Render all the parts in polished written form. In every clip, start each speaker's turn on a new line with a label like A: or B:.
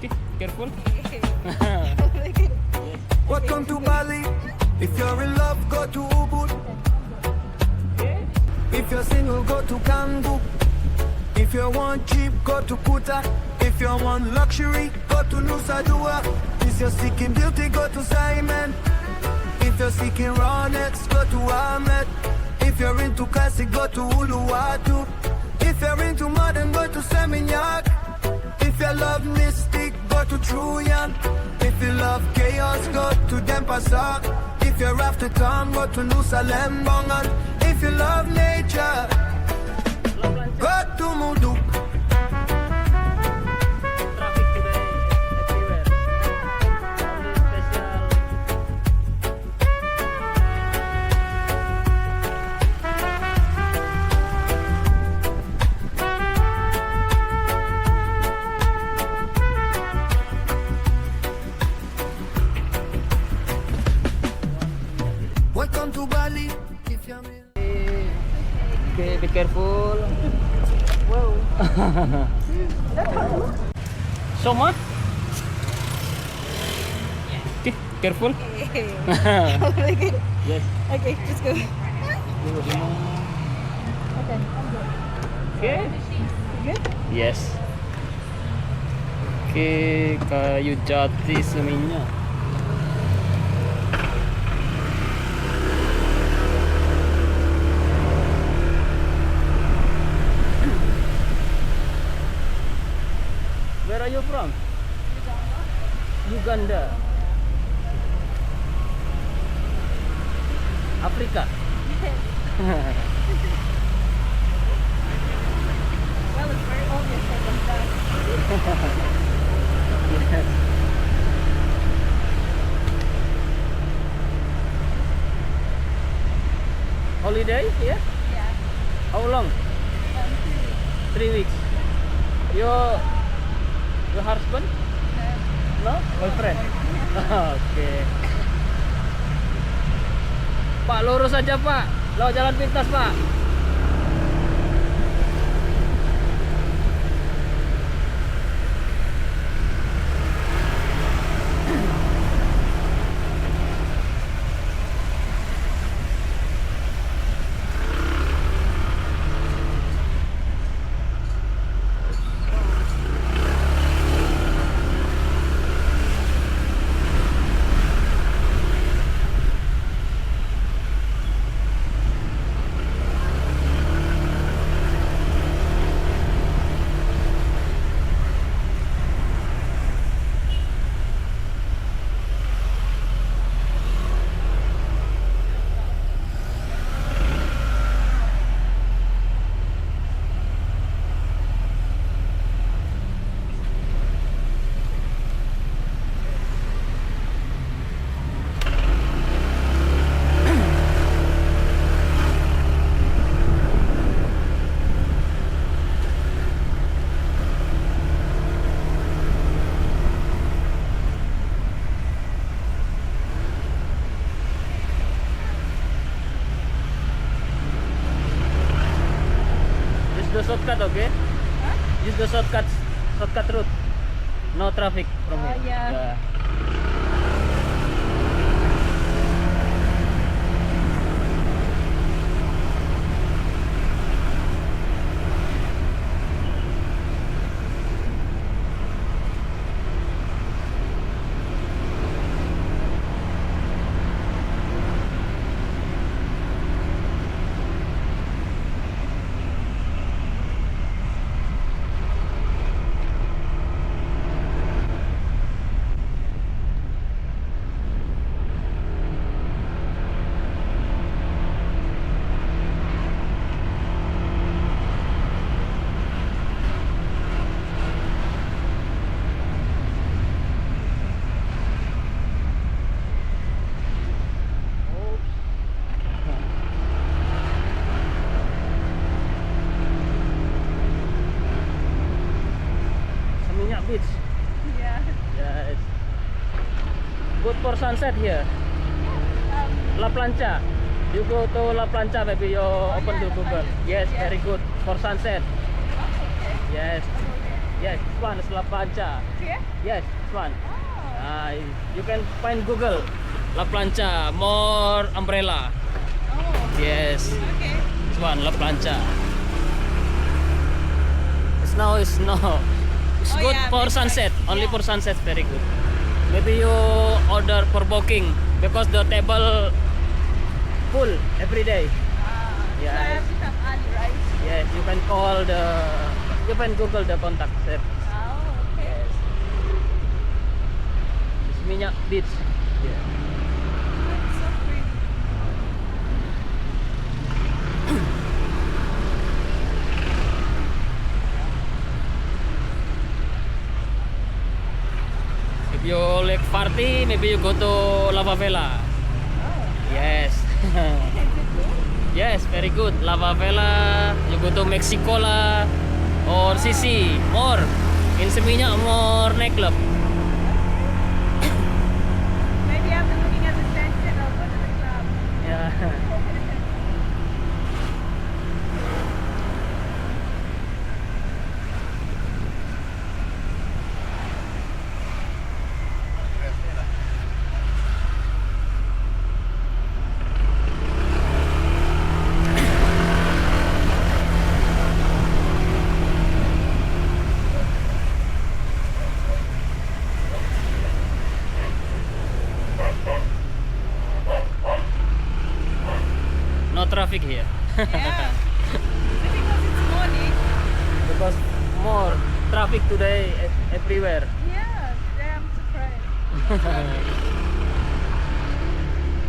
A: Okay, careful.
B: Welcome to Bali. If you're in love, go to Ubud. If you're single, go to Canggu. If you want cheap, go to Kuta. If you want luxury, go to Nusa Dua. If you're seeking beauty, go to Simon. If you're seeking rawness, go to Ahmed. If you're into classic, go to Uluwatu. If you're into modern, go to Seminyak. If you love mystic, go to Truyan. If you love chaos, go to Denpasar. If you're after town, go to Nusa Lembongan. If you love nature, go to Muduk.
A: Traffic today everywhere. Only special.
B: Welcome to Bali. If you're in
A: Okay, be careful.
C: Whoa.
A: So much? Okay, careful. Yes.
C: Okay, just go. Okay, I'm good.
A: Okay.
C: Good?
A: Yes. Oke, kayu jati Seminyak. Where are you from? Uganda. Afrika.
C: Well, it's very obvious that I'm done.
A: Yes. Holiday here?
C: Yeah.
A: How long? 3 weeks. Your husband? No? Boyfriend? Oke. Pak, lurus aja Pak. Lewat jalan pintas Pak. The shortcut, okay?
C: Huh?
A: Use the shortcut route. No traffic from here.
C: Yeah.
A: Seminyak Beach.
C: Yeah.
A: Yes. Good for sunset here. La Plancha. You go to La Plancha, maybe you open to Google. Yes, very good for sunset. Yes. Yes, this one is La Plancha.
C: Here?
A: Yes, this one.
C: Oh.
A: You can find Google La Plancha, more umbrella.
C: Oh.
A: Yes,
C: Okay.
A: this one La Plancha. Snow is snow. It's
C: Oh,
A: good
C: yeah,
A: for
C: makes
A: sunset.
C: sense.
A: Only
C: Yeah.
A: for sunset, very good. Maybe you order for booking because the table full every day.
C: So I
A: Yes.
C: have to come early, right?
A: Yes, you can you can Google the contact there.
C: Oh, okay.
A: Yes. It's Minyak Beach. Yeah.
C: That's so pretty.
A: If you like party, maybe you go to Lava Vela.
C: Oh.
A: Yes.
C: Is it good?
A: Yes, very good. Lava Vela, you go to Mexico la, or Sisi, more. In Seminyak, more nightclub.
C: Maybe after looking at the sunset, I'll go to the club.
A: Yeah. No traffic here.
C: Yeah. Is it because it's morning?
A: Because more traffic today everywhere.
C: Yeah, today I'm surprised.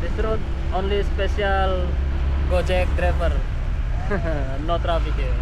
A: This road only special Gojek driver. No traffic here.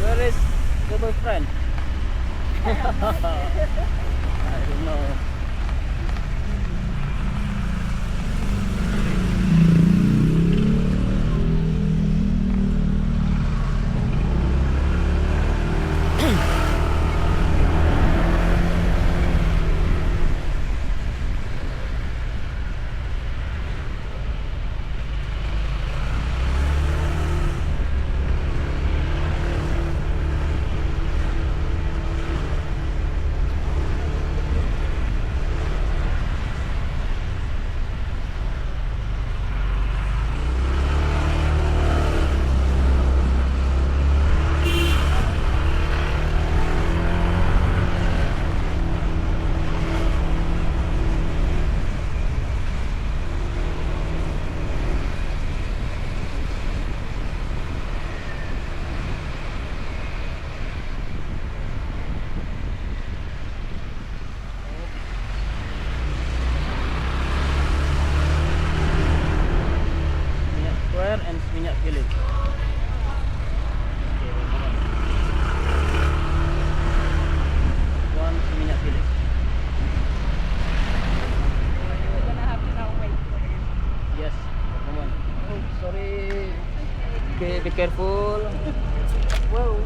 A: Where is your boyfriend? I don't know. careful.
C: Whoa.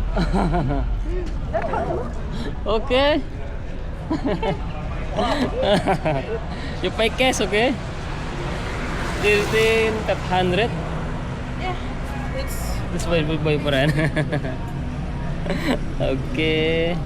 A: Okay. You pay cash, okay? 13,500.
C: Yeah. It's
A: This my boyfriend. Okay.